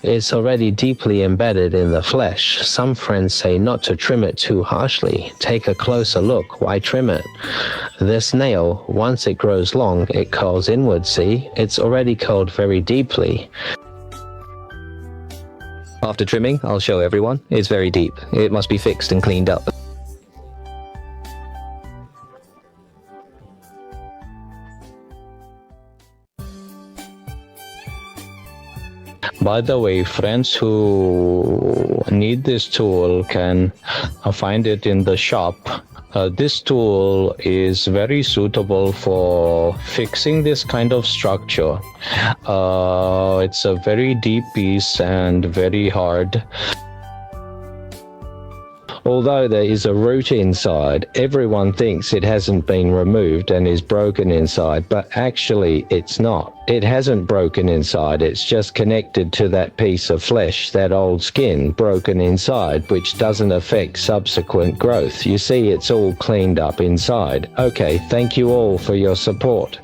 It's already deeply embedded in the flesh. Some friends say not to trim it too harshly. Take a closer look. Why trim it? This nail, once it grows long, it curls inward, see? It's already curled very deeply. After trimming, I'll show everyone. It's very deep. It must be fixed and cleaned up. By the way, friends who need this tool can find it in the shop. This tool is very suitable for fixing this kind of structure. It's a very deep piece and very hard. Although there is a root inside, everyone thinks it hasn't been removed and is broken inside, but actually it's not. It hasn't broken inside, it's just connected to that piece of flesh, that old skin, broken inside, which doesn't affect subsequent growth. You see, it's all cleaned up inside. Okay, thank you all for your support.